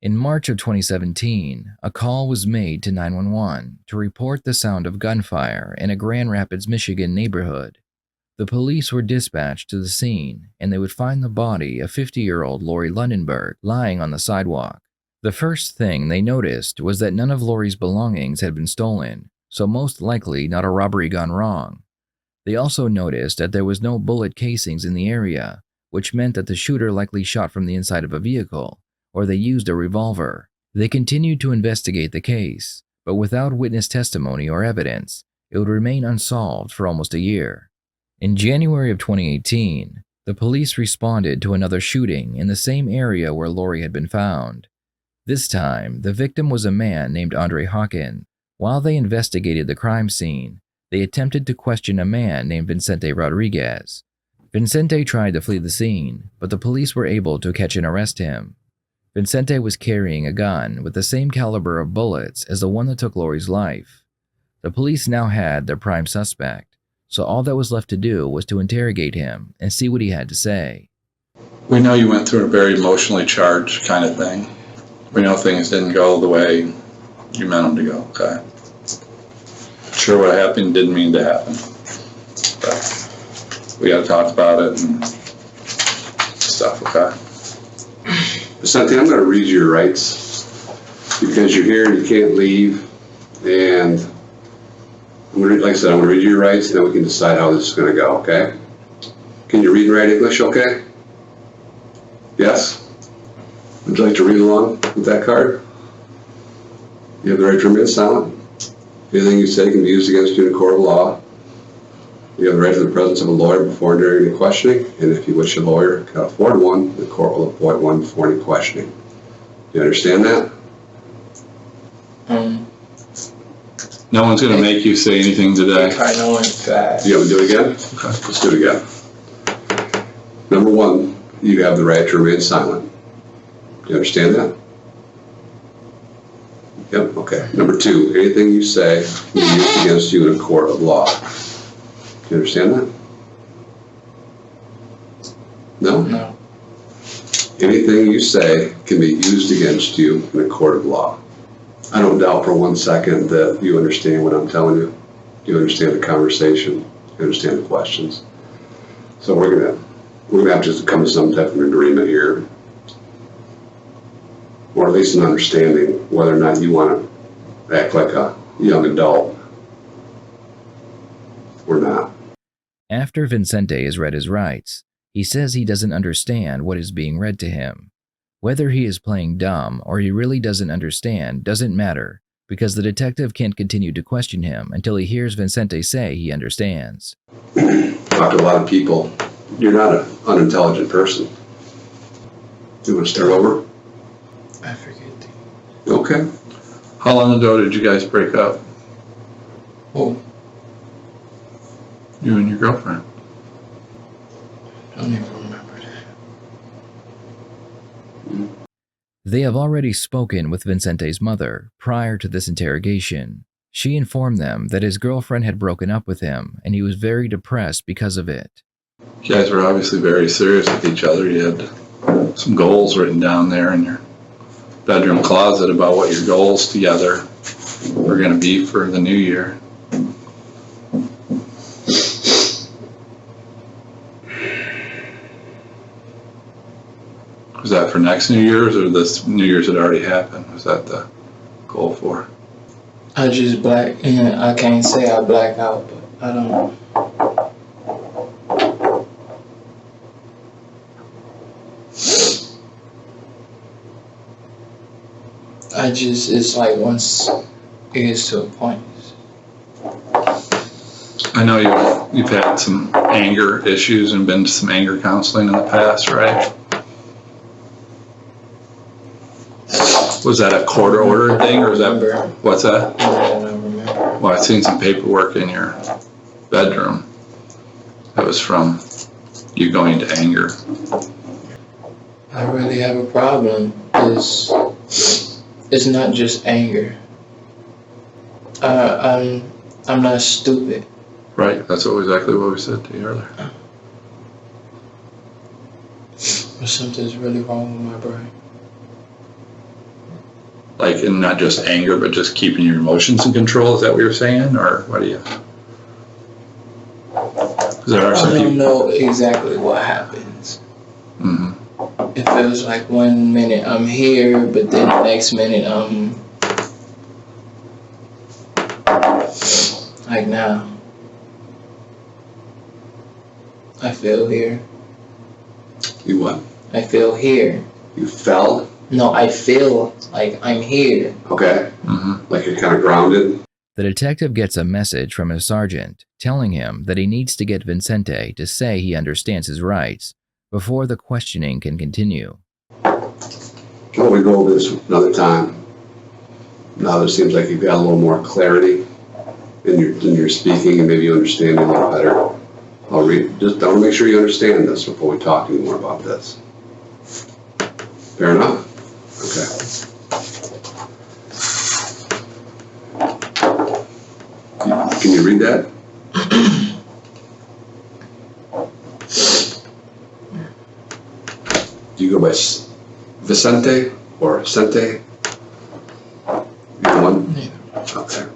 In March of 2017, a call was made to 911 to report the sound of gunfire in a Grand Rapids, Michigan neighborhood. The police were dispatched to the scene, and they would find the body of 50-year-old Lori Lundenberg lying on the sidewalk. The first thing they noticed was that none of Lori's belongings had been stolen, so most likely not a robbery gone wrong. They also noticed that there was no bullet casings in the area, which meant that the shooter likely shot from the inside of a vehicle, or they used a revolver. They continued to investigate the case, but without witness testimony or evidence, it would remain unsolved for almost a year. In January of 2018, the police responded to another shooting in the same area where Lori had been found. This time, the victim was a man named Andre Hawkins. While they investigated the crime scene, they attempted to question a man named Vicente Rodriguez. Vicente tried to flee the scene, but the police were able to catch and arrest him. Vicente was carrying a gun with the same caliber of bullets as the one that took Lori's life. The police now had their prime suspect, so all that was left to do was to interrogate him and see what he had to say. We know you went through a very emotionally charged kind of thing. We know things didn't go the way you meant them to go, okay? Sure, what happened didn't mean to happen, but we gotta talk about it and stuff, okay? Vicente, I'm gonna read you your rights because you're here and you can't leave, and like I said, I'm gonna read you your rights and then we can decide how this is gonna go, okay? Can you read and write English, okay? Yes? Would you like to read along with that card? You have the right to remain silent. Anything you say can be used against you in a court of law. You have the right to the presence of a lawyer before and during any questioning, and if you wish a lawyer cannot afford one, the court will appoint one before any questioning. Do you understand that? No one's going to make you say anything today. I know in fact. Do you have to do it again? Okay, let's do it again. Number one, you have the right to remain silent. Do you understand that? Yep, okay. Number two, anything you say can be used against you in a court of law. Do you understand that? No? No. Anything you say can be used against you in a court of law. I don't doubt for 1 second that you understand what I'm telling you. You understand the conversation. You understand the questions. So we're gonna have to come to some type of agreement here, or at least an understanding whether or not you want to act like a young adult or not. After Vicente has read his rights, he says he doesn't understand what is being read to him. Whether he is playing dumb or he really doesn't understand doesn't matter, because the detective can't continue to question him until he hears Vicente say he understands. Talk to a lot of people. You're not an unintelligent person. You want to start over? I forget. Okay. How long ago did you guys break up? Oh, You and your girlfriend? I don't even remember that. They have already spoken with Vicente's mother prior to this interrogation. She informed them that his girlfriend had broken up with him and he was very depressed because of it. You guys were obviously very serious with each other. You had some goals written down there in your bedroom closet about what your goals together were going to be for the new year. Was that for next New Year's, or this New Year's had already happened? Was that the goal for? I just I can't say I black out, but I don't know. It's like once it gets to a point. I know you've had some anger issues and been to some anger counseling in the past, right? Was that a court order thing, or was that, what's that? I don't remember. Well, I've seen some paperwork in your bedroom that was from you going to anger. I really have a problem. It's not just anger. I'm not stupid. Right, that's exactly what we said to you earlier. But something's really wrong with my brain. Like, and not just anger, but just keeping your emotions in control? Is that what you're saying, or what do you? 'Cause there are some I don't people. know exactly what happens. Mhm. It feels like 1 minute I'm here, but then the next minute I'm like now. I feel here. You what? I feel here. You fell? No, I feel like I'm here. Okay. Mhm. Like you're kind of grounded? The detective gets a message from his sergeant telling him that he needs to get Vincente to say he understands his rights before the questioning can continue. Well, we go over this another time. Now there seems like you've got a little more clarity in your speaking, and maybe you understand me a little better. I'll read. Just I want to make sure you understand this before we talk anymore about this. Fair enough? Okay. Can you read that? Do you go by Vicente or Sente? Either one? Yeah. Okay.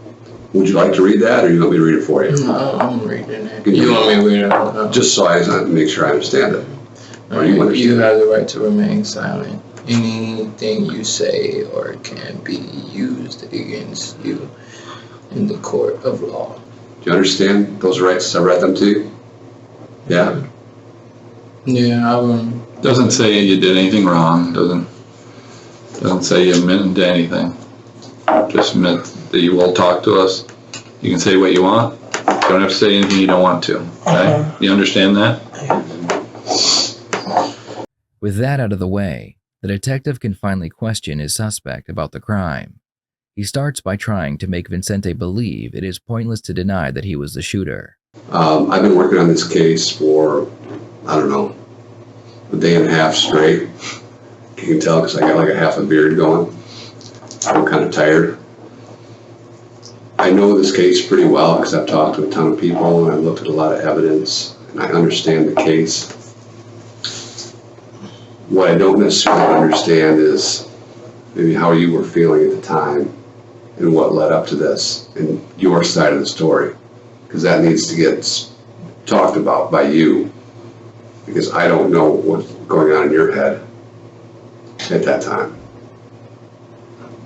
Would you like to read that, or you want me to read it for you? No, I'm reading it. You want me to read it? No. Just so I make sure I understand it. Or you understand You it? have the right to remain silent. Anything you say or can be used against you in the court of law. Do you understand those rights? I read them to you? Yeah? Yeah, I will. Doesn't say you did anything wrong. Doesn't say you meant anything. Just meant that you will talk to us. You can say what you want. You don't have to say anything you don't want to. Okay? You understand that? With that out of the way, the detective can finally question his suspect about the crime. He starts by trying to make Vincente believe it is pointless to deny that he was the shooter. I've been working on this case for, I don't know, a day and a half straight. You can tell because I got like a half a beard going. I'm kind of tired. I know this case pretty well because I've talked to a ton of people and I've looked at a lot of evidence and I understand the case. What I don't necessarily understand is maybe how you were feeling at the time and what led up to this and your side of the story, because that needs to get talked about by you, because I don't know what's going on in your head at that time.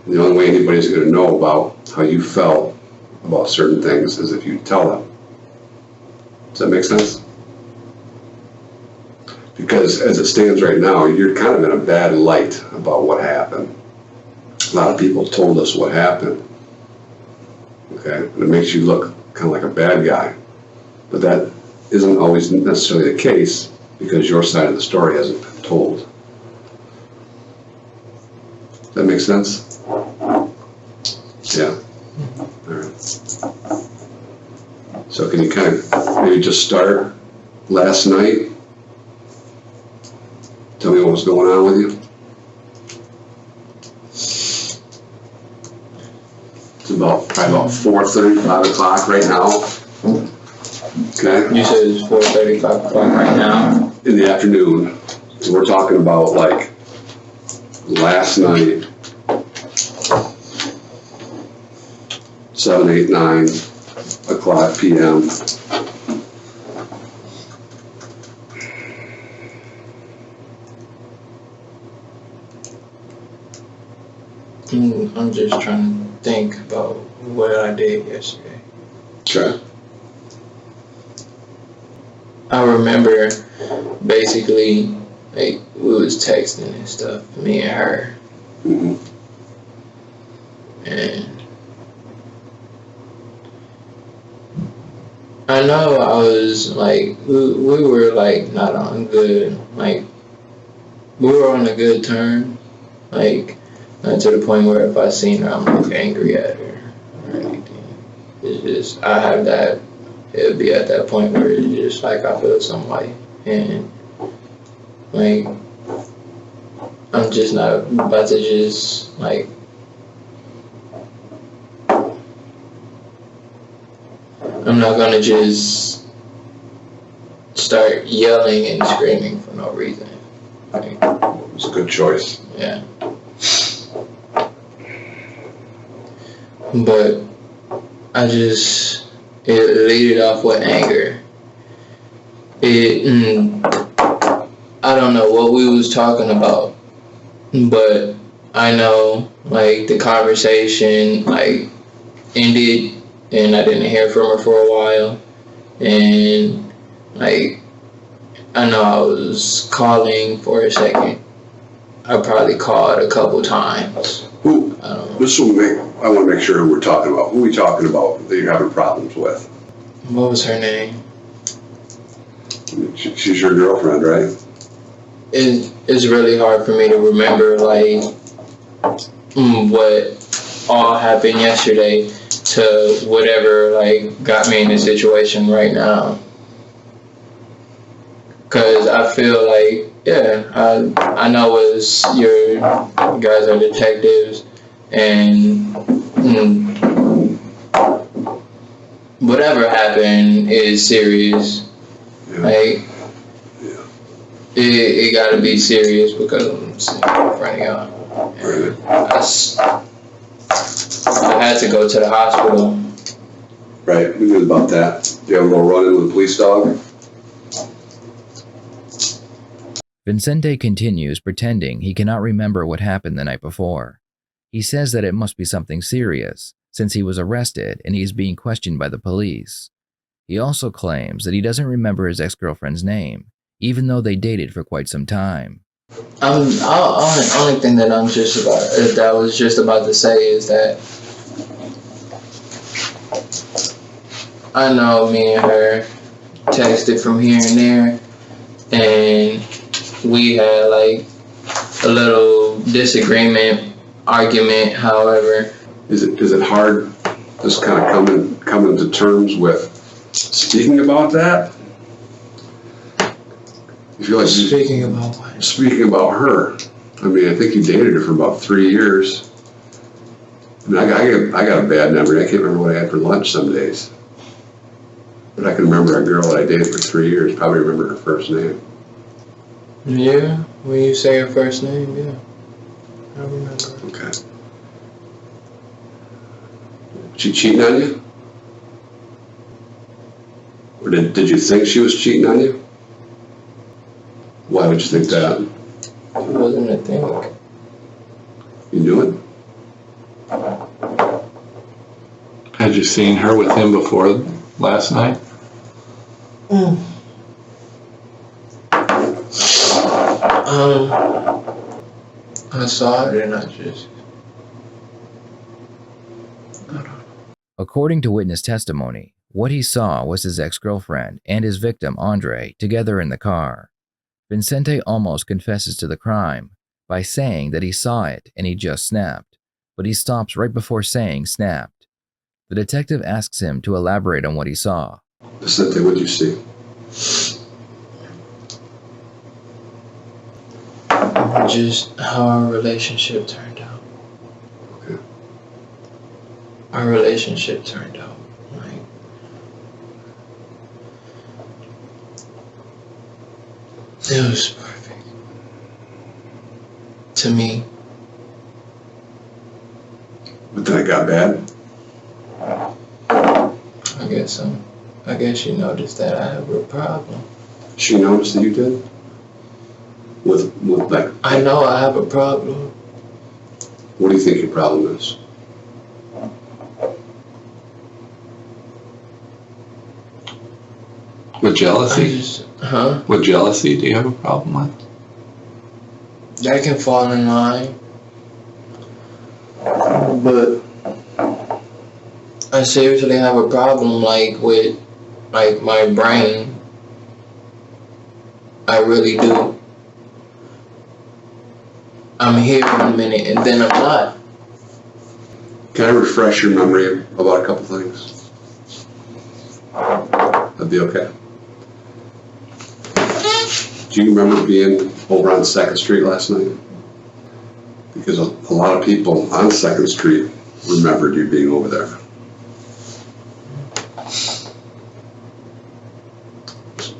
And the only way anybody's going to know about how you felt about certain things is if you tell them. Does that make sense? Because as it stands right now, you're kind of in a bad light about what happened. A lot of people told us what happened. Okay? And it makes you look kind of like a bad guy. But that isn't always necessarily the case because your side of the story hasn't been told. Does that make sense? Yeah. All right. So can you kind of maybe just start last night? Tell me what was going on with you. It's probably about 4:30, 5 o'clock right now. Okay? You said it's 4:30, 5 o'clock right now. In the afternoon. So we're talking about like last night, 7, 8, 9 o'clock p.m. I'm just trying to think about what I did yesterday. Okay. I remember basically like we was texting and stuff, me and her, Mm-hmm. and I know I was like we were like not on good, like we were on a good term, like not to the point where if I seen her I'm like angry at her or anything. It's just I have that. It'll be at that point where it's just like I feel some way, and like I'm just not about to just like I'm not gonna just start yelling and screaming for no reason. Like, It's a good choice. yeah. but it leaded off with anger. I don't know what we was talking about, but I know like the conversation like ended and I didn't hear from her for a while, and like I know I was calling for a second. I probably called a couple times. Who? I don't know. I want to make sure who we're talking about. Who are we talking about that you're having problems with? What was her name? She's your girlfriend, right? It's really hard for me to remember like what all happened yesterday to whatever like got me in this situation right now. Cause I feel like I know it's you guys are detectives and whatever happened is serious. Yeah. Like it gotta be serious because I'm sitting in front of y'all. And I had to go to the hospital. Right, we knew about that. Do you have a little run-in with a police dog? Vincente continues pretending he cannot remember what happened the night before. He says that it must be something serious, since he was arrested and he is being questioned by the police. He also claims that he doesn't remember his ex-girlfriend's name, even though they dated for quite some time. Only thing that I was just about to say is that I know me and her texted from here and there, and we had like a little disagreement, argument, however. Is it hard just kind of coming to terms with speaking about that? You feel like Speaking about what? Speaking about her. I mean, I think you dated her for about 3 years. I mean, I got a bad memory. I can't remember what I had for lunch some days. But I can remember a girl that I dated for 3 years, probably remember her first name. Yeah, when you say her first name, yeah. I remember. Okay. She cheating on you? Or did you think she was cheating on you? Why would you think that? It wasn't a thing. You knew it? Had you seen her with him before last night? I saw it and I don't know. According to witness testimony, what he saw was his ex-girlfriend and his victim, Andre, together in the car. Vincente almost confesses to the crime by saying that he saw it and he just snapped, but he stops right before saying snapped. The detective asks him to elaborate on what he saw. Vicente, what did you see? Just how our relationship turned out. Okay. Our relationship turned out. Like, it was perfect. To me. But then it got bad? I guess so. I guess you noticed that I have a problem. She noticed that you did? With like, I know I have a problem. what do you think your problem is? With jealousy? With jealousy, do you have a problem with? That can fall in line. But I seriously have a problem like with like my brain. I really do. I'm here in a minute and then I'm not. Can I refresh your memory about a couple things? That'd be okay. Do you remember being over on 2nd Street last night? Because a lot of people on 2nd Street remembered you being over there.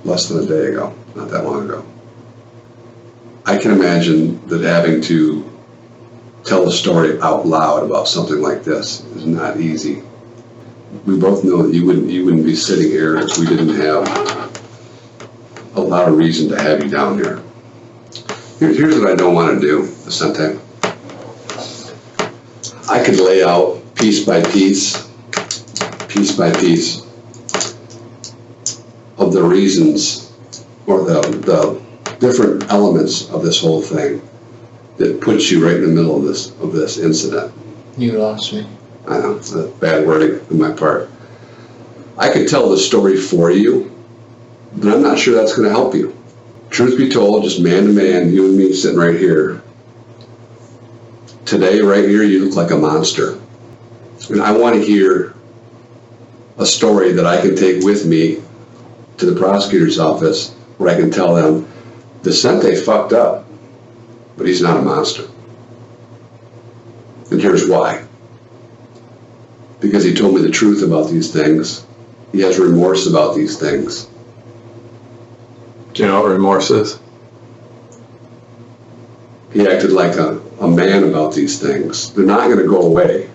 Less than a day ago, not that long ago. I can imagine that having to tell a story out loud about something like this is not easy. We both know that you wouldn't be sitting here if we didn't have a lot of reason to have you down here. Here's what I don't want to do, Vicente. I could lay out piece by piece of the reasons or the different elements of this whole thing that puts you right in the middle of this incident. You lost me. I know, it's a bad wording on my part. I could tell the story for you, but I'm not sure that's going to help you. Truth be told, just man to man, you and me sitting right here. Today, right here, you look like a monster. And I want to hear a story that I can take with me to the prosecutor's office where I can tell them, Vicente fucked up, but he's not a monster. And here's why. Because he told me the truth about these things. He has remorse about these things. Do you know what remorse is? He acted like a man about these things. They're not going to go away.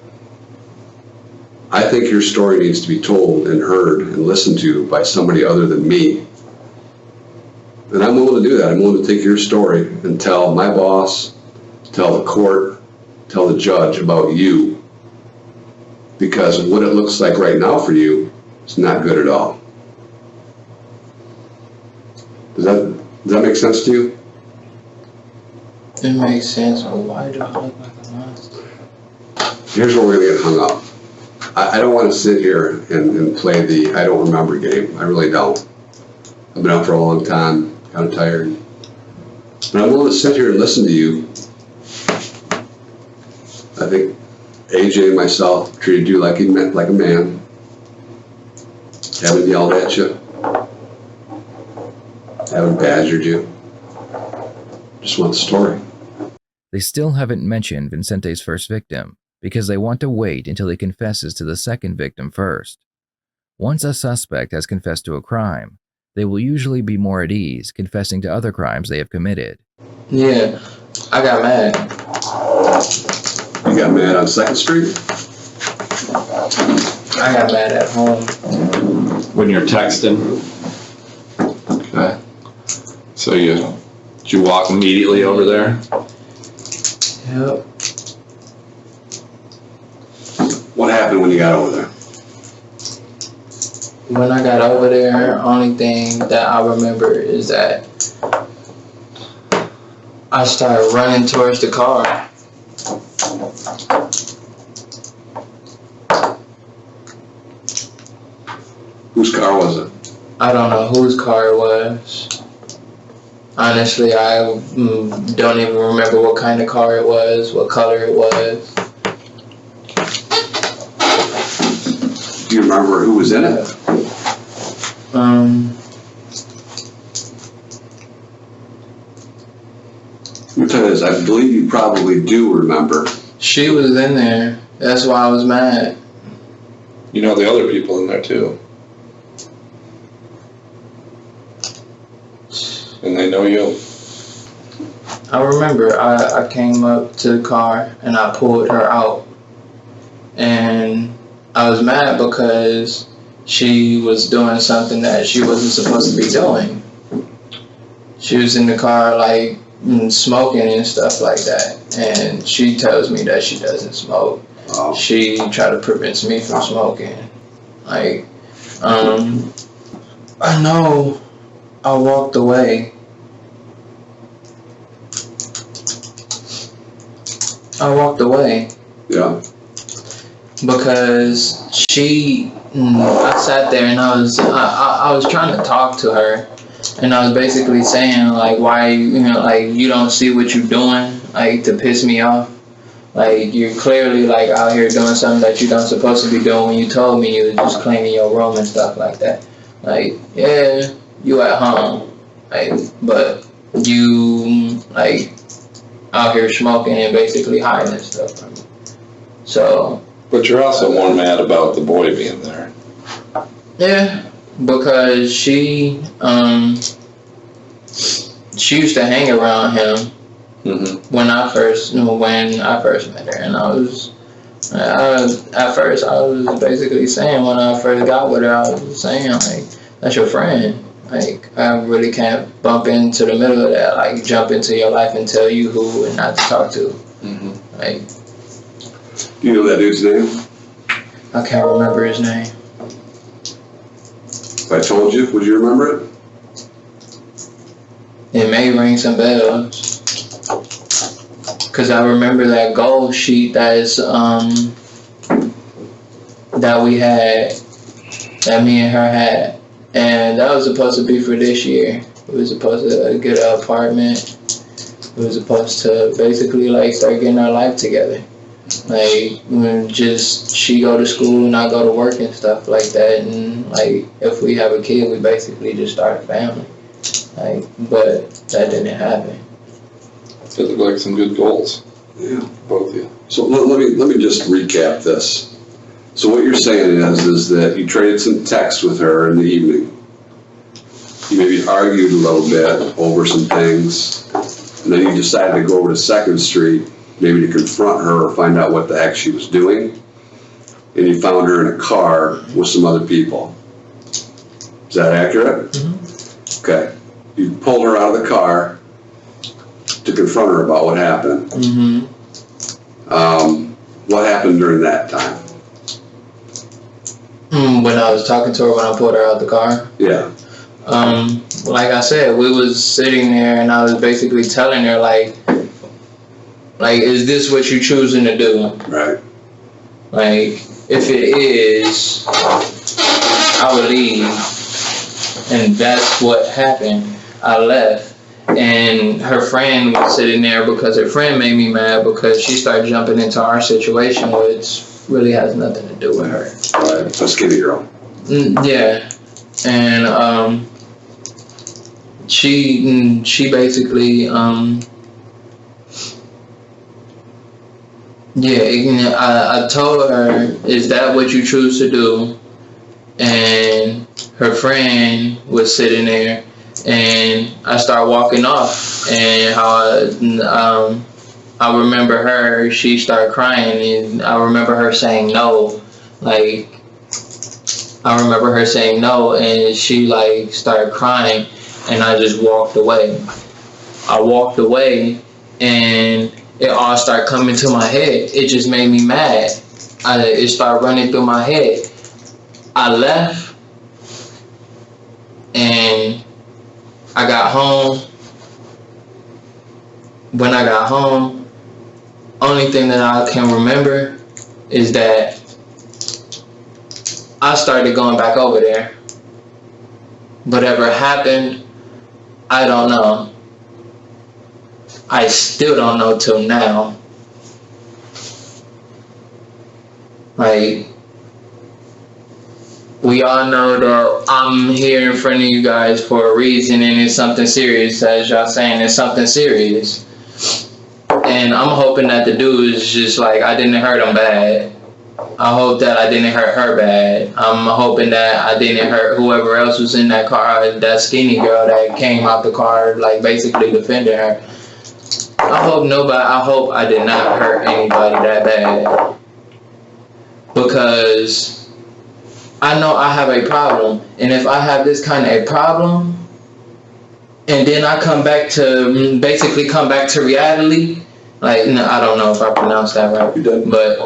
I think your story needs to be told and heard and listened to by somebody other than me. And I'm willing to do that. I'm willing to take your story and tell my boss, tell the court, tell the judge about you. Because what it looks like right now for you is not good at all. Does that make sense to you? It makes sense, but why do I look like a monster? Here's where we're going to get hung up. I don't want to sit here and play the I don't remember game. I really don't. I've been out for a long time, kind of tired. But I'm willing to sit here and listen to you. I think AJ and myself treated you like a man. Haven't yelled at you. Haven't badgered you. Just want the story. They still haven't mentioned Vincente's first victim because they want to wait until he confesses to the second victim first. Once a suspect has confessed to a crime, they will usually be more at ease confessing to other crimes they have committed. Yeah, I got mad. You got mad on 2nd Street? I got mad at home. When you're texting? Okay. So did you walk immediately over there? Yep. What happened when you got over there? When I got over there, only thing that I remember is that I started running towards the car. Whose car was it? I don't know whose car it was. Honestly, I don't even remember what kind of car it was, what color it was. Do you remember who was in it? Let me tell you this, I believe you probably do remember. She was in there. That's why I was mad. You know the other people in there too. And they know you. I remember I came up to the car and I pulled her out. And I was mad because she was doing something that she wasn't supposed to be doing. She was in the car like smoking and stuff like that. And she tells me that she doesn't smoke. Oh. She tried to prevent me from smoking. Like, I know I walked away. Yeah. Because I sat there and I was trying to talk to her, and I was basically saying like, why, like you don't see what you're doing, like to piss me off. Like you're clearly like out here doing something that you don't supposed to be doing when you told me you were just cleaning your room and stuff like that. Like, yeah, you at home, like, but you like out here smoking and basically hiding stuff from me. So. But you're also more mad about the boy being there. Yeah, because she used to hang around him, when I first met her, and at first I was basically saying, when I first got with her, I was saying, like, that's your friend. Like, I really can't bump into the middle of that, like jump into your life and tell you who and not to talk to. Like, Do you know that dude's name? I can't remember his name. If I told you, would you remember it? It may ring some bells. Cause I remember that goal sheet that we had, that me and her had, and that was supposed to be for this year. We was supposed to get an apartment. We was supposed to basically like start getting our life together. Like, just she go to school and I go to work and stuff like that, and like if we have a kid, we basically just start a family. Like, but that didn't happen. Those look like some good goals, Yeah. both of you. So let me just recap this. So what you're saying is that you traded some texts with her in the evening. You maybe argued a little bit over some things, and then you decided to go over to 2nd Street, maybe to confront her or find out what the heck she was doing. And you found her in a car with some other people. Is that accurate? Okay. You pulled her out of the car to confront her about what happened. What happened during that time? When I was talking to her, when I pulled her out the car. Yeah. Like I said, we was sitting there and I was basically telling her like, is this what you choosing to do? Right. Like, if it is, I would leave. And that's what happened. I left. And her friend was sitting there because her friend made me mad because she started jumping into our situation, which really has nothing to do with her. Right. A skinny girl. Yeah. And she basically I told her, is that what you choose to do? And her friend was sitting there, and I started walking off, and how I remember her, she started crying, and I remember her saying no. Like, I remember her saying no, and she like started crying, and I just walked away. I walked away, and it all started coming to my head. It just made me mad. It started running through my head. I left, and I got home. When I got home, only thing that I can remember is that I started going back over there. Whatever happened, I don't know. I still don't know till now. Like, we all know that I'm here in front of you guys for a reason, and it's something serious. As y'all saying, it's something serious. And I'm hoping that the dude is just like, I didn't hurt him bad. I hope that I didn't hurt her bad. I'm hoping that I didn't hurt whoever else was in that car, that skinny girl that came out the car, like basically defending her. I hope I did not hurt anybody that bad. Because I know I have a problem. And if I have this kind of a problem, and then I come back to reality, like, no, I don't know if I pronounced that right. You did. But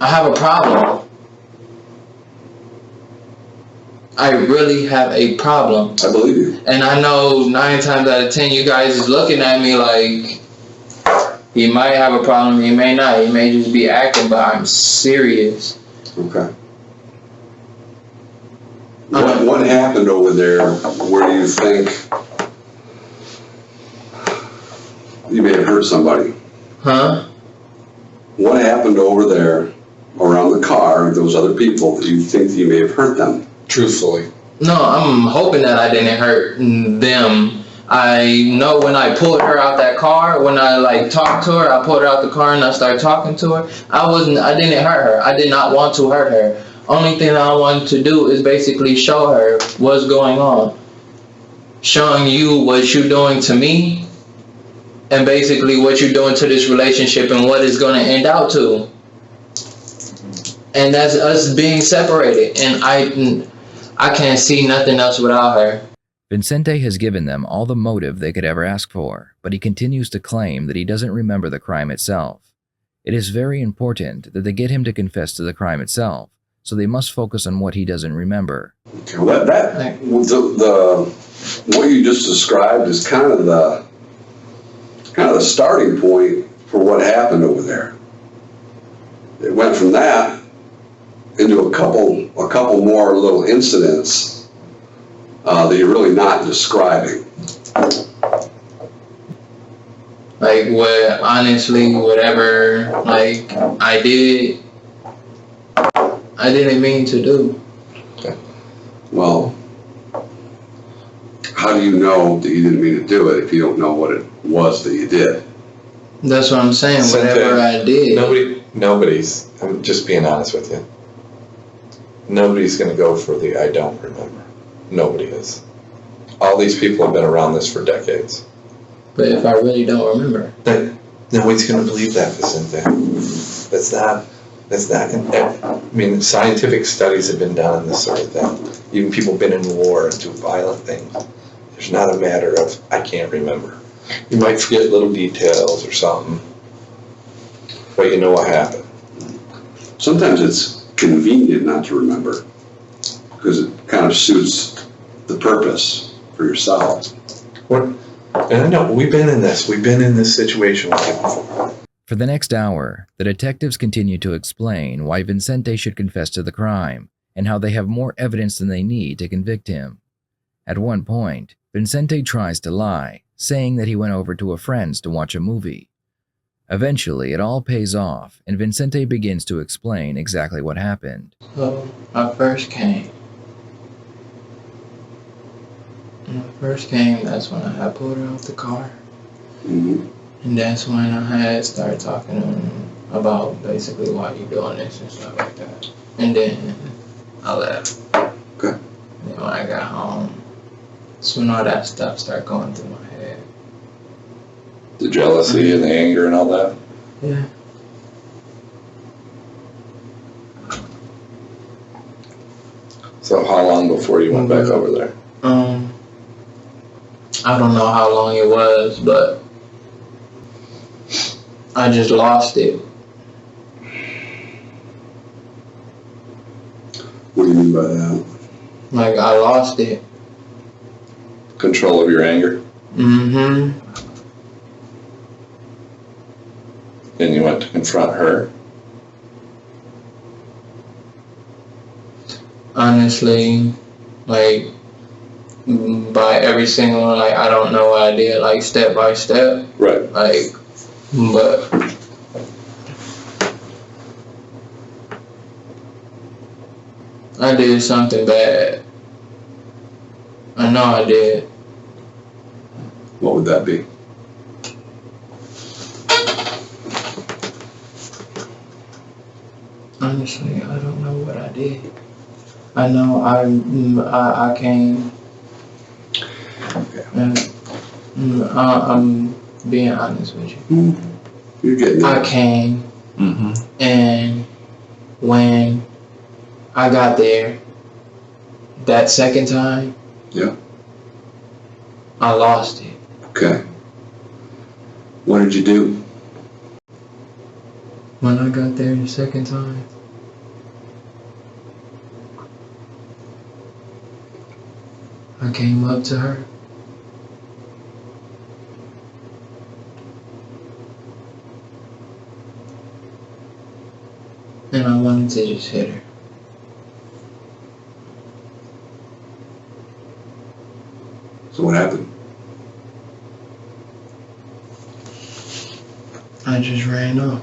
I have a problem. I really have a problem. I believe you. And I know 9 times out of 10 you guys is looking at me like, he might have a problem, he may not. He may just be acting, but I'm serious. Okay. What happened over there where you think you may have hurt somebody? Huh? What happened over there around the car and those other people that you think you may have hurt them? Truthfully. No, I'm hoping that I didn't hurt them. I know when I pulled her out that car, when I like talked to her, I pulled her out the car and I started talking to her. I didn't hurt her. I did not want to hurt her. Only thing I wanted to do is basically show her what's going on. Showing you what you're doing to me and basically what you're doing to this relationship and what it's going to end out to. And that's us being separated, and I can't see nothing else without her. Vincente has given them all the motive they could ever ask for, but he continues to claim that he doesn't remember the crime itself. It is very important that they get him to confess to the crime itself, so they must focus on what he doesn't remember. Okay, well, what you just described is kind of the starting point for what happened over there. It went from that into a couple more little incidents that you're really not describing. Like, what, honestly, whatever, like, I didn't mean to do. Well, how do you know that you didn't mean to do it if you don't know what it was that you did? That's what I'm saying, whatever I did. Nobody's, I'm just being honest with you. Nobody's going to go for the I don't remember. Nobody is. All these people have been around this for decades. But if I really don't remember. Nobody's going to believe that, Vicente. That's not, I mean, scientific studies have been done on this sort of thing. Even people have been in war and do violent things. There's not a matter of, I can't remember. You might forget little details or something, but you know what happened. Sometimes it's convenient not to remember because it kind of suits the purpose for yourself. And I know, we've been in this situation with you before. For the next hour, the detectives continue to explain why Vincente should confess to the crime and how they have more evidence than they need to convict him. At one point, Vincente tries to lie, saying that he went over to a friend's to watch a movie. Eventually, it all pays off, and Vincente begins to explain exactly what happened. So, I first came. When I first came, that's when I had pulled her off the car. Mm-hmm. And that's when I had started talking to him about basically why you doing this and stuff like that. And then I left. Okay. And then when I got home, that's when all that stuff started going through my head. The jealousy and the anger and all that. Yeah. So how long before you went back over there? I don't know how long it was, but I just lost it. What do you mean by that? Like, I lost it. Control of your anger? Mm-hmm. And you went to confront her? Honestly, like, by every single, like, I don't know what I did, like, step by step. Right. Like, but I did something bad. I know I did. What would that be? Honestly, I don't know what I did. I know I came. And I'm being honest with you. You're getting I it. came, Mm-hmm. and when I got there, that second time, Yeah. I lost it. Okay. What did you do? When I got there the second time, I came up to her. And I wanted to just hit her. So what happened? I just ran off.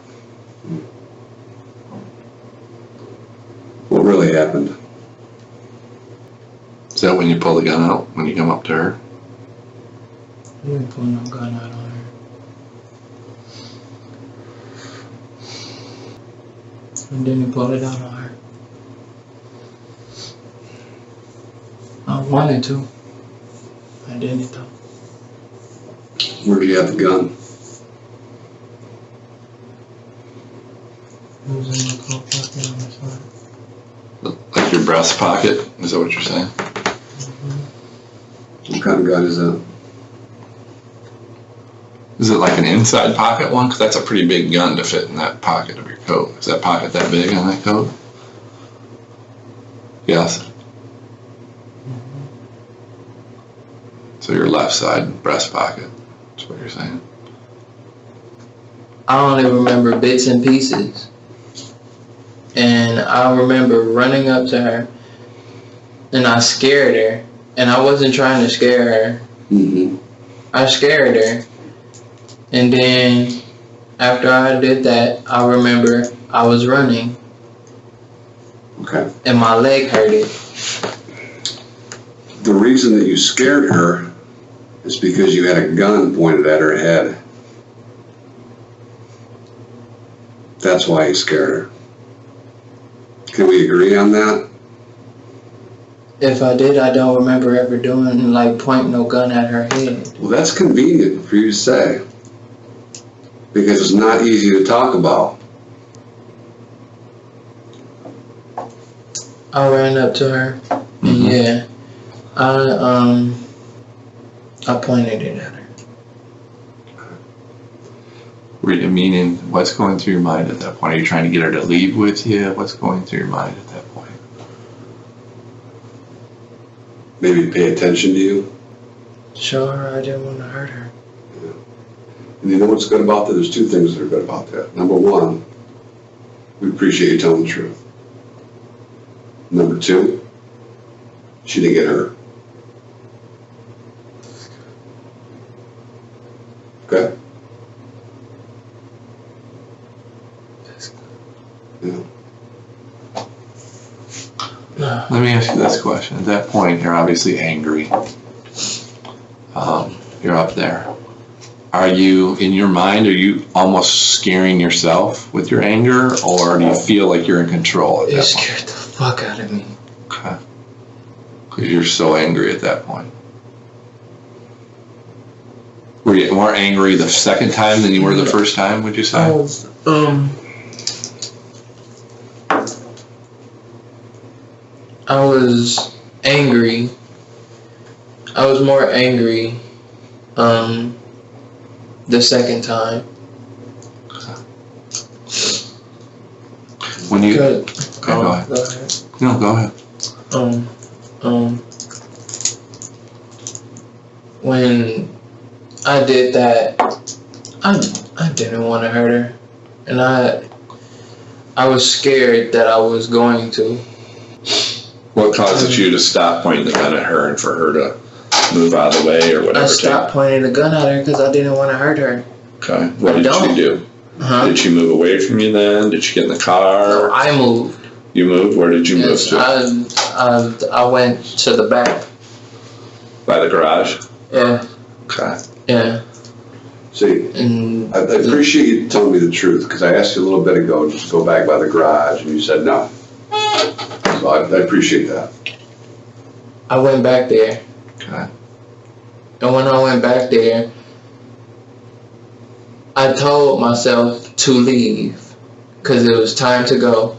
What really happened? Is that when you pull the gun out, when you come up to her? I didn't pull no gun out on her. I didn't pull it out on her. I wanted to. I didn't though. Where do you have the gun? It was in my coat pocket on the side. Like your breast pocket? Is that what you're saying? What kind of gun is that? Is it like an inside pocket one? Because that's a pretty big gun to fit in that pocket of your coat. Is that pocket that big on that coat? Yes. So your left side breast pocket. That's what you're saying. I only remember bits and pieces. And I remember running up to her and I scared her. And I wasn't trying to scare her. Mm-hmm. I scared her. And then after I did that, I remember I was running Okay. and my leg hurted. The reason that you scared her is because you had a gun pointed at her head. That's why you scared her. Can we agree on that? If I did, I don't remember ever doing, like, pointing no gun at her head. Well, that's convenient for you to say. Because it's not easy to talk about. I ran up to her, and yeah, I pointed it at her. Meaning, what's going through your mind at that point? Are you trying to get her to leave with you? What's going through your mind at that point? Maybe pay attention to you. Show her I didn't want to hurt her. And you know what's good about that? There's two things that are good about that. Number one, we appreciate you telling the truth. Number two, she didn't get hurt. Okay? Yeah. Let me ask you this question. At that point, you're obviously angry. You're up there. Are you, in your mind, are you almost scaring yourself with your anger, or do you feel like you're in control at It that scared the fuck out of me. point? Okay. Because you're so angry at that point. Were you more angry the second time than you were the first time, would you say? I was, I was angry. I was more angry, the second time. When you... Good. Okay, go ahead. Go ahead. No, go ahead. When I did that, I didn't want to hurt her, and I was scared that I was going to. What causes you to stop pointing the gun at her and for her to move out of the way or whatever? I stopped pointing the gun at her because I didn't want to hurt her. Okay. What did she do? Uh-huh. Did she move away from you then? Did she get in the car? No, I moved. You moved? Where did you move Yes, to? I went to the back. By the garage? Yeah, Okay. yeah. See, And I appreciate you telling me the truth, because I asked you a little bit ago just to go back by the garage, and you said no. So I appreciate that. I went back there. Okay. And when I went back there, I told myself to leave because it was time to go.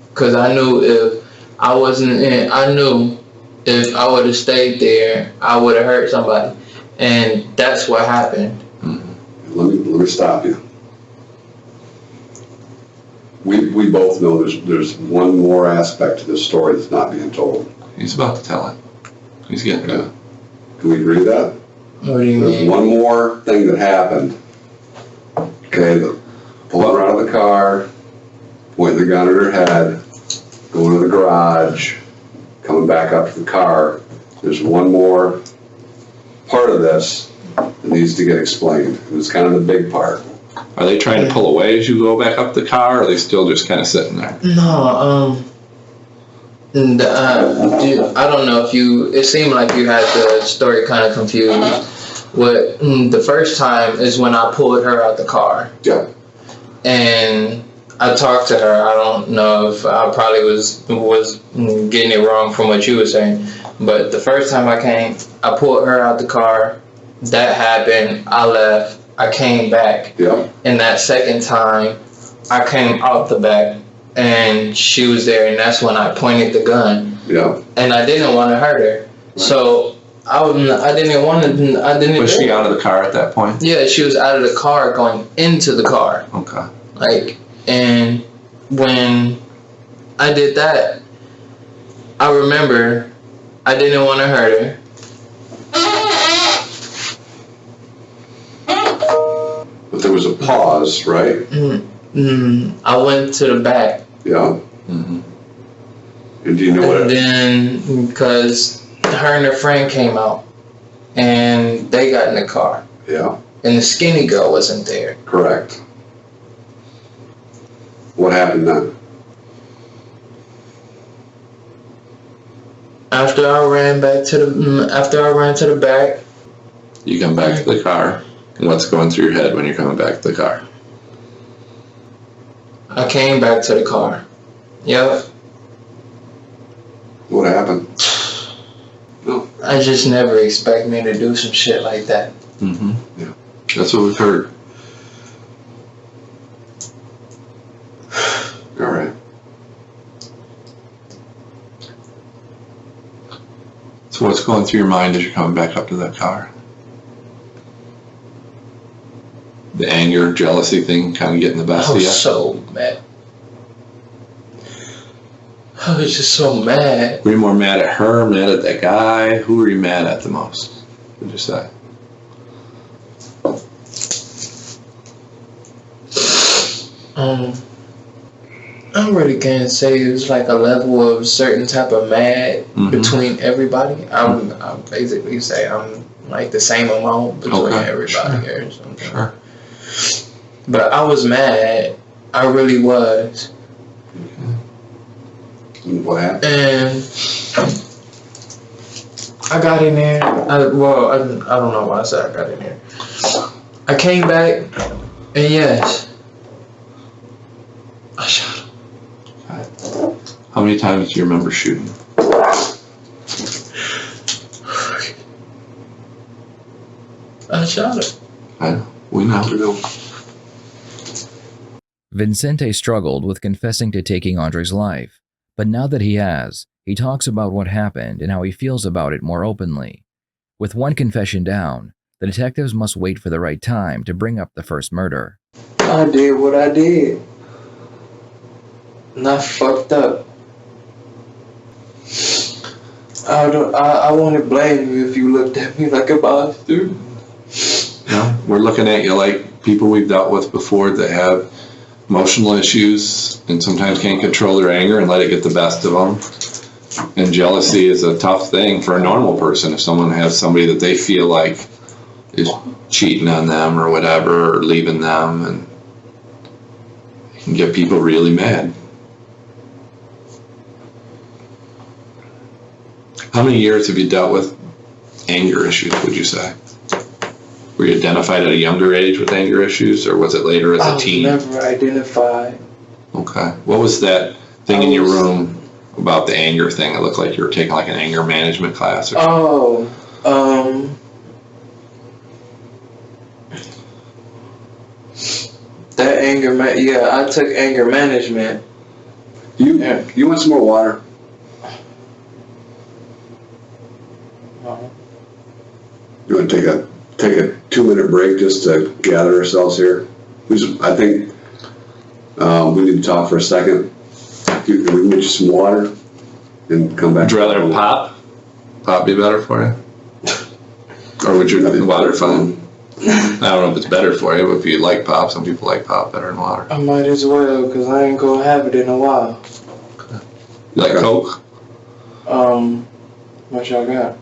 Because I knew if I wasn't in, I knew if I would have stayed there, I would have hurt somebody. And that's what happened. Let me stop you. We both know there's one more aspect to this story that's not being told. He's about to tell it. He's getting to it. Can we agree to that? What do you There's mean? one more thing that happened. Okay, pulling her out of the car, pointing the gun at her head, going to the garage, coming back up to the car. There's one more part of this that needs to get explained. It was kind of the big part. Are they trying to pull away as you go back up the car, or are they still just kind of sitting there? No, and, I don't know if you, it seemed like you had the story kind of confused. What, the first time is when I pulled her out the car. Yeah. And I talked to her. I don't know if I probably was getting it wrong from what you were saying. But the first time I came, I pulled her out the car. That happened. I left. I came back. Yeah. And that second time I came out the back and she was there, and that's when I pointed the gun. Yeah. And I didn't want to hurt her, so I didn't want to. I didn't. Was she out of the car at that point? Yeah, she was out of the car going into the car. Okay. Like, and when I did that, I remember I didn't want to hurt her. But there was a pause, right? I went to the back. Yeah. Mm-hmm. And do you know what And then, because her and her friend came out, and they got in the car, Yeah, and the skinny girl wasn't there. correct. What happened then? After I ran to the back, You come back to the car. And what's going through your head when you're coming back to the car? I came back to the car. Yep. What happened? I just never expect me to do some shit like that. Mm-hmm. Yeah. That's what we've heard. All right. So what's going through your mind as you're coming back up to that car? The anger, jealousy thing kind of getting the best I of you? was so mad. I was just so mad. Were you more mad at her, mad at that guy? Who were you mad at the most, would you say? I really can't say it was like a level of certain type of mad between everybody. I'll basically say I'm like the same amount between everybody or something. Sure. But I was mad. I really was. What happened? And I got in there. I don't know why I said I got in there. I came back, and yes, I shot him. How many times do you remember shooting? I shot him. I know. We know. Vincente struggled with confessing to taking Andre's life, but now that he has, he talks about what happened and how he feels about it more openly. With one confession down, the detectives must wait for the right time to bring up the first murder. I did what I did. And I fucked up. I wouldn't blame you if you looked at me like a monster. No, we're looking at you like people we've dealt with before that have emotional issues and sometimes can't control their anger and let it get the best of them. And jealousy is a tough thing for a normal person. If someone has somebody that they feel like is cheating on them or whatever, or leaving them, and it can get people really mad. How many years have you dealt with anger issues, would you say? Were you identified at a younger age with anger issues, or was it later as a teen? I was never identified. Okay. What was that thing in your room about the anger thing? It looked like you were taking like an anger management class or something. That I took anger management. You want some more water? You want to take a 2-minute break just to gather ourselves here? I think we need to talk for a second. We can get you some water and come back. Would you rather have pop? Pop be better for you? Or would you water fine? I don't know if it's better for you, but if you like pop, some people like pop better than water. I might as well, because I ain't gonna have it in a while. You like Coke? What y'all got?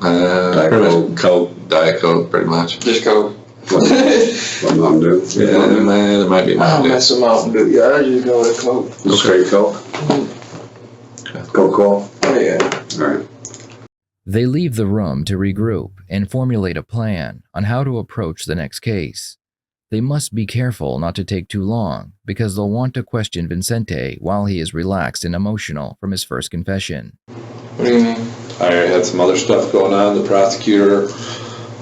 Diet pretty much Coke, Diet Coke, pretty much. Just go. What Mountain Dew? Yeah, it might be I Mountain don't Dew. mess with Mountain Dew. Yeah, I just go with Coke. Straight Coke? Coca-Cola? Oh, yeah. All right. They leave the room to regroup and formulate a plan on how to approach the next case. They must be careful not to take too long because they'll want to question Vincente while he is relaxed and emotional from his first confession. What do you mean? I had some other stuff going on. The prosecutor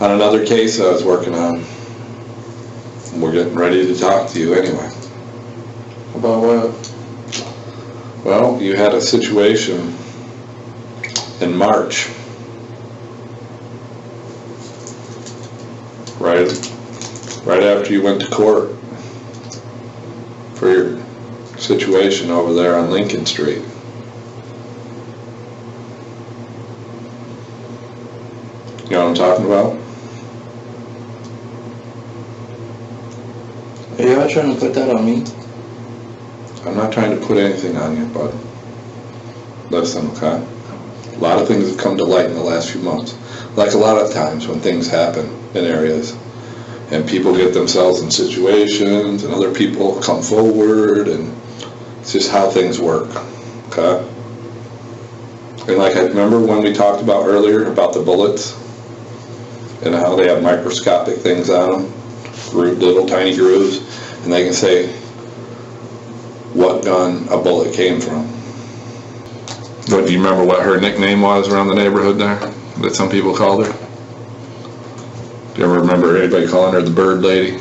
on another case I was working on. We're getting ready to talk to you anyway. About what? Well, you had a situation in March, right after you went to court for your situation over there on Lincoln Street. You know what I'm talking about? Are y'all trying to put that on me? I'm not trying to put anything on you, bud. Listen, okay? A lot of things have come to light in the last few months. Like a lot of times when things happen in areas and people get themselves in situations and other people come forward, and it's just how things work, okay? And like I remember when we talked about earlier about the bullets and how they have microscopic things on them, little tiny grooves, and they can say what gun a bullet came from. But do you remember what her nickname was around the neighborhood there that some people called her? Do you ever remember anybody calling her the bird lady?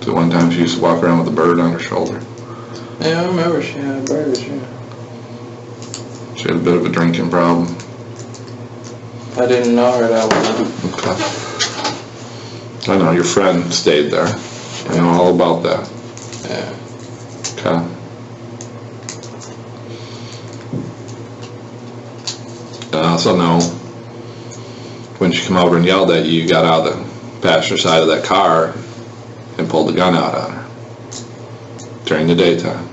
So one time she used to walk around with a bird on her shoulder. Yeah, I remember she had birds, yeah. She had a bit of a drinking problem. I didn't know her that well. Okay. I know, your friend stayed there. I know all about that. Yeah. Okay. And I also know when she came over and yelled at you, you got out of the passenger side of that car and pulled the gun out on her during the daytime.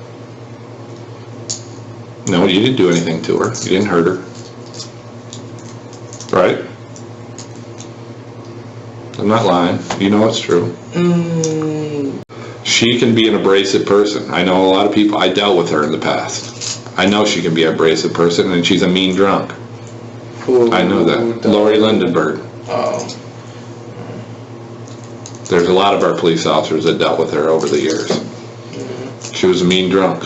No, you didn't do anything to her. You didn't hurt her. Right? I'm not lying. You know it's true. She can be an abrasive person. I know a lot of people. I dealt with her in the past. I know she can be an abrasive person, and she's a mean drunk. I know that. Lori Lindenberg. Oh. There's a lot of our police officers that dealt with her over the years. She was a mean drunk.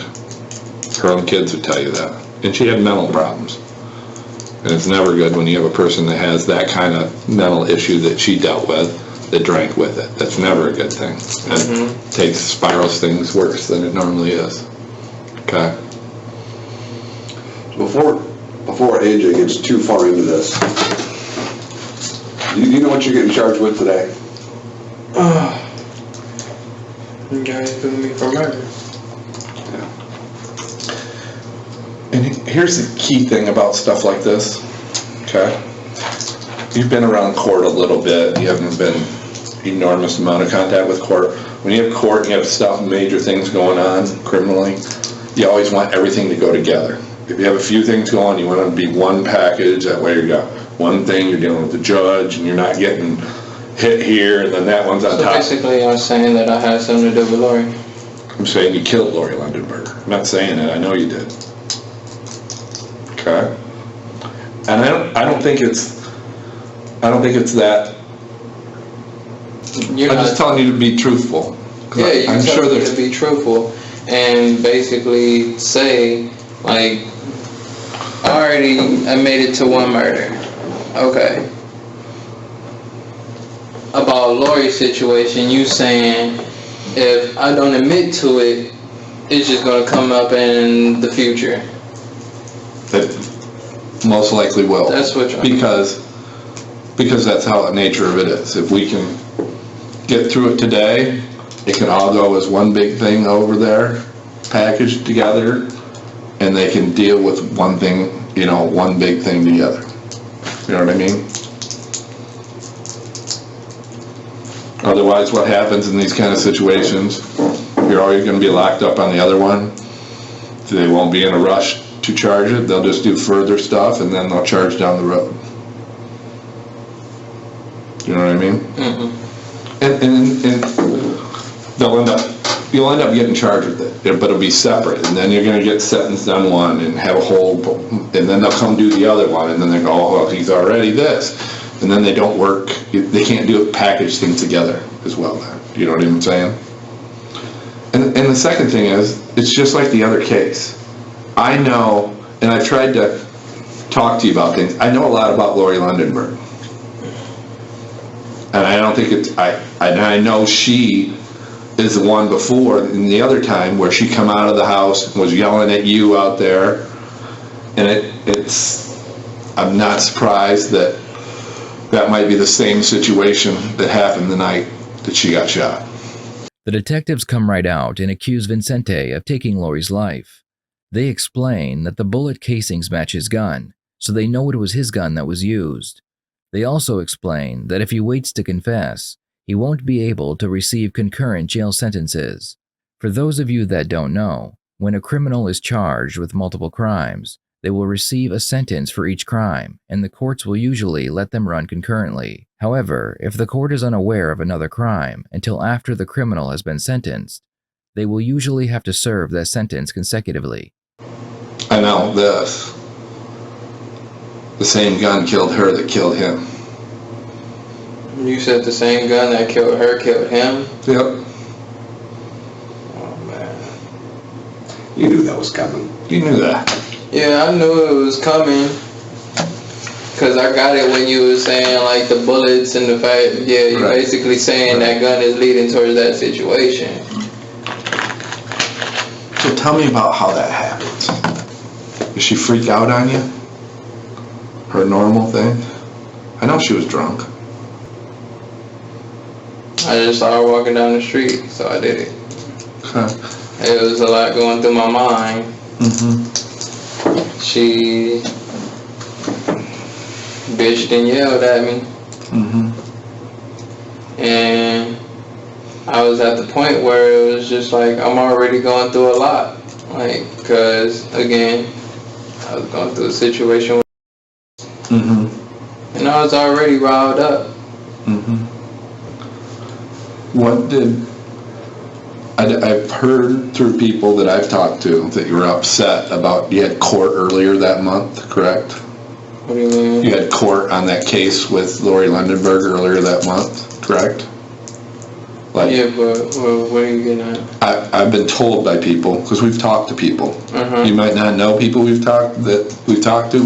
Her own kids would tell you that. And she had mental problems. And it's never good when you have a person that has that kind of mental issue that she dealt with that drank with it. That's never a good thing. And takes spirals things worse than it normally is. Okay. Before AJ gets too far into this, you know what you're getting charged with today? You guys doing me for murder. And here's the key thing about stuff like this, okay? You've been around court a little bit. You haven't been enormous amount of contact with court. When you have court and you have stuff, major things going on criminally, you always want everything to go together. If you have a few things going, you want it to be one package. That way you got one thing, you're dealing with the judge, and you're not getting hit here, and then that one's on So top. basically you're saying that I had something to do with Lori? I'm saying you killed Lori Lundenberg. I'm not saying it. I know you did. Okay. And I don't think it's that. You're I'm not, just telling you to be truthful. yeah, you're I'm sure telling me there's. to be truthful and basically say, like, I made it to one murder. Okay. About Lori's situation, you saying if I don't admit to it, it's just gonna come up in the future. That most likely will. That's what you're because that's how the nature of it is. If we can get through it today, it can all go as one big thing over there, packaged together, and they can deal with one thing, one big thing together. You know what I mean? Otherwise, what happens in these kind of situations, you're always going to be locked up on the other one. They won't be in a rush to charge it. They'll just do further stuff, and then they'll charge down the road. You know what I mean? Mm-hmm. And you'll end up getting charged with it, but it'll be separate, and then you're going to get sentenced on one and have a whole, and then they'll come do the other one, and then they go, oh, well, he's already this, and then they don't work, they can't do it, package things together as well then. You know what I'm saying? And the second thing is, it's just like the other case. I know, and I've tried to talk to you about things, I know a lot about Lori Lundenberg. And I don't think I know she is the one before, and the other time where she come out of the house and was yelling at you out there. And I'm not surprised that might be the same situation that happened the night that she got shot. The detectives come right out and accuse Vincente of taking Lori's life. They explain that the bullet casings match his gun, so they know it was his gun that was used. They also explain that if he waits to confess, he won't be able to receive concurrent jail sentences. For those of you that don't know, when a criminal is charged with multiple crimes, they will receive a sentence for each crime, and the courts will usually let them run concurrently. However, if the court is unaware of another crime until after the criminal has been sentenced, they will usually have to serve that sentence consecutively. I know this. The same gun killed her that killed him. You said the same gun that killed her killed him? Yep. Oh, man. You knew that was coming. You knew that. Yeah, I knew it was coming. Because I got it when you were saying, like, the bullets and the fact, yeah, you're Right. basically saying that gun is leading towards that situation. So tell me about how that happens. Did she freak out on you? Her normal thing? I know she was drunk. I just saw her walking down the street, so I did it. Okay. It was a lot going through my mind. Mm-hmm. She bitched and yelled at me, Mm-hmm. and I was at the point where it was just like, I'm already going through a lot. Like, because, again, I was going through a situation Mm-hmm. and I was already riled up. Mm-hmm. What did... I've heard through people that I've talked to that you were upset about, you had court earlier that month, correct? What do you mean? You had court on that case with Lori Lundenberg earlier that month, correct? Like, Yeah, but what are you getting at? I've been told by people, because we've talked to people. Uh-huh. You might not know people we've talked to, but we've talked to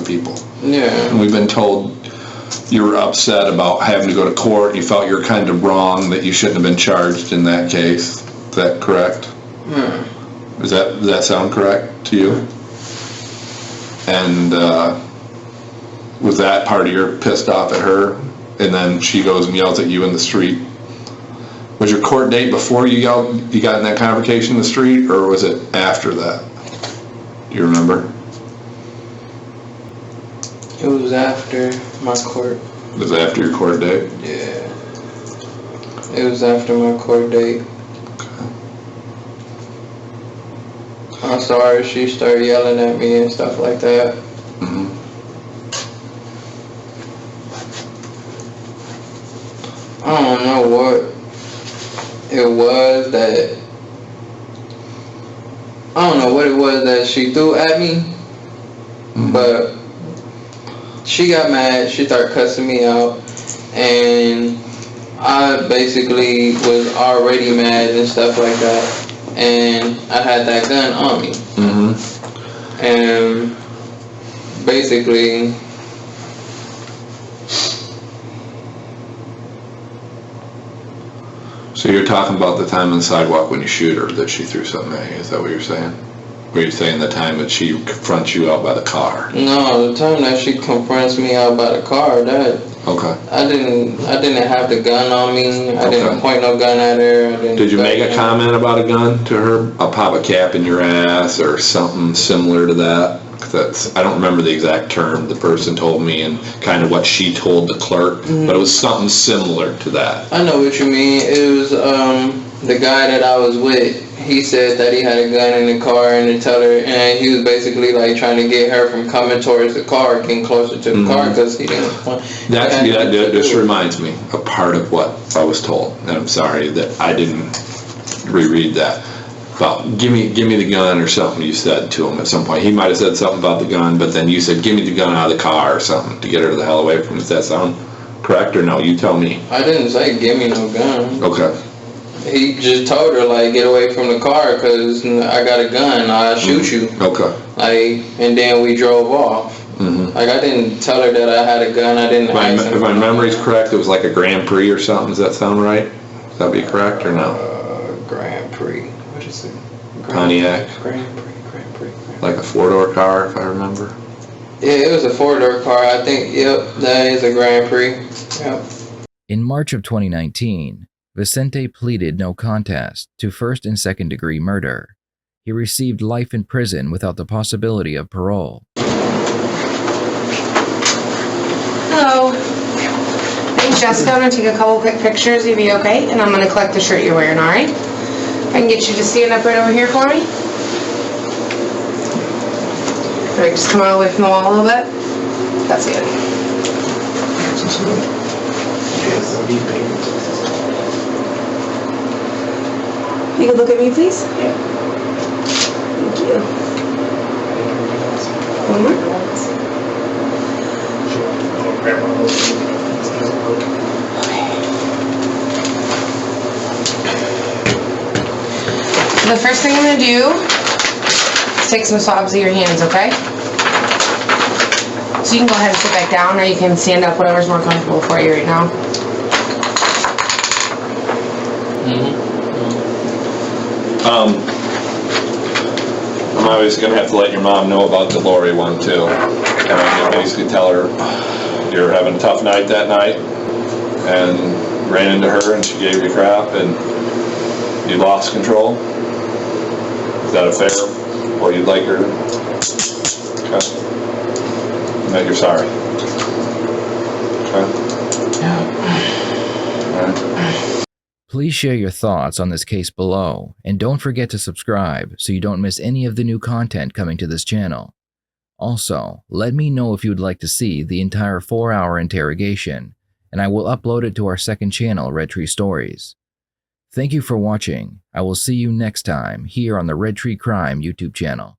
people. Yeah. And we've been told you were upset about having to go to court. You felt you were kind of wrong, that you shouldn't have been charged in that case. Is that correct? Does that sound correct to you? And was that part of your pissed off at her, and then she goes and yells at you in the street? Was your court date before you got in that confrontation in the street, or was it after that? Do you remember? It was after my court. It was after your court date? Yeah. It was after my court date. I saw her, she started yelling at me and stuff like that. Mm-hmm. I don't know what it was that, she threw at me, Mm-hmm. but she got mad, she started cussing me out, and I basically was already mad and stuff like that. And I had that gun on me. Mm-hmm. And basically, So you're talking about the time on the sidewalk when you shoot her that she threw something at you, is that what you're saying? Or are you saying the time that she confronts you out by the car? no, the time that she confronts me out by the car, that Okay. I didn't have the gun on me. I didn't Okay. point no gun at her. Did you make a comment about a gun to her? I'll pop a cap in your ass or something similar to that? 'Cause I don't remember the exact term the person told me and kind of what she told the clerk, but it was something similar to that. I know what you mean. It was the guy that I was with. He said that he had a gun in the car and and he was basically like trying to get her from coming towards the car, getting closer to the car because he didn't want. That just reminds me of part of what I was told, and I'm sorry that I didn't reread that. About give me the gun or something you said to him at some point. He might have said something about the gun, but then you said give me the gun out of the car or something to get her the hell away from him. Does that sound correct or no? You tell me. I didn't say give me no gun. Okay. He just told her like get away from the car because I got a gun. I'll shoot you. Okay. Like, and then we drove off. Mm-hmm. Like I didn't tell her that I had a gun. I didn't. If my memory's correct, it was like a Grand Prix or something. Does that sound right? Would that be correct or no? purchasing? Pontiac. Grand Prix. Like a 4-door car, if I remember. Yeah, it was a 4-door car. I think. Yep, that is a Grand Prix. Yep. In March of 2019, Vicente pleaded no contest to first and second degree murder. He received life in prison without the possibility of parole. Hello. Thanks, Jessica. I'm gonna take a couple quick pictures of you, okay? And I'm gonna collect the shirt you're wearing, alright? I can get you to stand up right over here for me. Alright, just come on away from the wall a little bit. That's good. You can look at me, please? Yeah. Thank you. One more. The first thing I'm gonna do is take some swabs of your hands, okay? So you can go ahead and sit back down, or you can stand up, whatever's more comfortable for you right now. I'm obviously gonna have to let your mom know about the Lori one too. And basically tell her you're having a tough night that night and ran into her and she gave you crap and you lost control. Is that a fair, or you'd like her to? Okay. And that you're sorry. Okay. All right. Please share your thoughts on this case below, and don't forget to subscribe so you don't miss any of the new content coming to this channel. Also, let me know if you would like to see the entire 4-hour interrogation, and I will upload it to our second channel, Red Tree Stories. Thank you for watching. I will see you next time here on the Red Tree Crime YouTube channel.